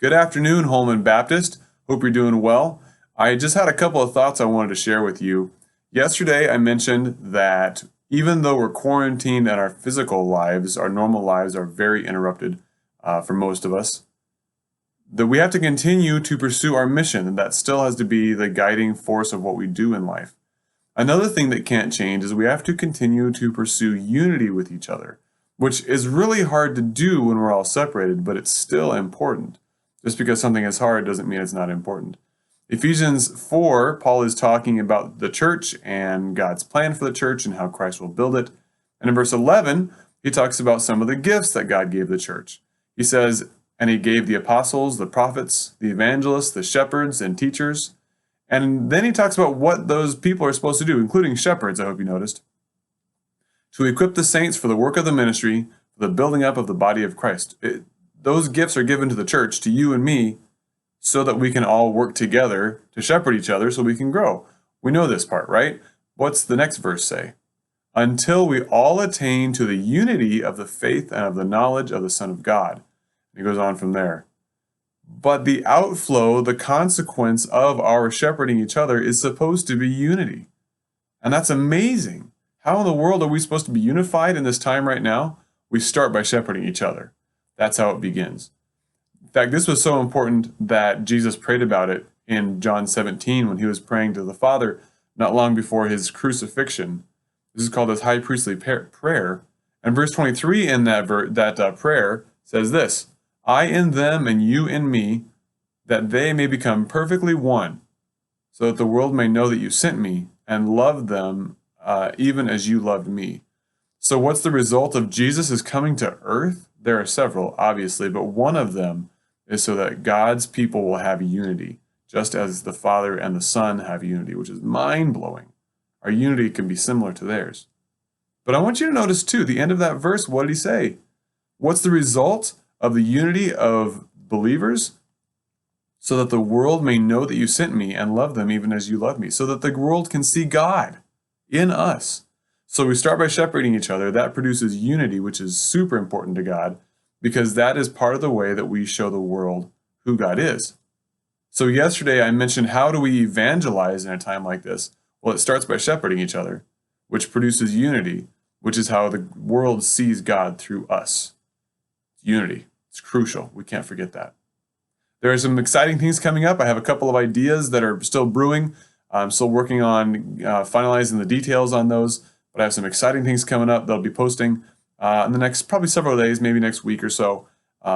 Good afternoon, Holman Baptist. Hope you're doing well. I just had a couple of thoughts I wanted to share with you. Yesterday, I mentioned that even though we're quarantined and our physical lives, our normal lives are very interrupted for most of us, that we have to continue to pursue our mission, and that still has to be the guiding force of what we do in life. Another thing that can't change is we have to continue to pursue unity with each other, which is really hard to do when we're all separated, but it's still important. Just because something is hard doesn't mean it's not important. Ephesians 4, Paul is talking about the church and God's plan for the church and how Christ will build it. And in verse 11, he talks about some of the gifts that God gave the church. He says, and he gave the apostles, the prophets, the evangelists, the shepherds, and teachers. And then he talks about what those people are supposed to do, including shepherds, I hope you noticed. To equip the saints for the work of the ministry, for the building up of the body of Christ. Those gifts are given to the church, to you and me, so that we can all work together to shepherd each other so we can grow. We know this part, right? What's the next verse say? Until we all attain to the unity of the faith and of the knowledge of the Son of God. He goes on from there. But the outflow, the consequence of our shepherding each other is supposed to be unity. And that's amazing. How in the world are we supposed to be unified in this time right now? We start by shepherding each other. That's how it begins. In fact, this was so important that Jesus prayed about it in John 17 when he was praying to the Father not long before his crucifixion. This is called his high priestly prayer. And verse 23 in that prayer says this, I in them and you in me, that they may become perfectly one, so that the world may know that you sent me and loved them even as you loved me. So what's the result of Jesus' coming to earth? There are several, obviously, but one of them is so that God's people will have unity, just as the Father and the Son have unity, which is mind-blowing. Our unity can be similar to theirs. But I want you to notice, too, the end of that verse, what did he say? What's the result of the unity of believers? So that the world may know that you sent me and love them even as you love me, so that the world can see God in us. So we start by shepherding each other. That produces unity, which is super important to God, because that is part of the way that we show the world who God is. So yesterday I mentioned, how do we evangelize in a time like this? Well, it starts by shepherding each other, which produces unity, which is how the world sees God through us. Unity. It's crucial. We can't forget that. There are some exciting things coming up. I have a couple of ideas that are still brewing. I'm still working on finalizing the details on those. But I have some exciting things coming up that I'll be posting in the next probably several days, maybe next week or so.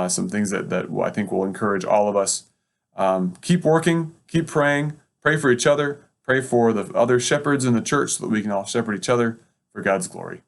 Some things that I think will encourage all of us. Keep working, keep praying, pray for each other, pray for the other shepherds in the church so that we can all shepherd each other for God's glory.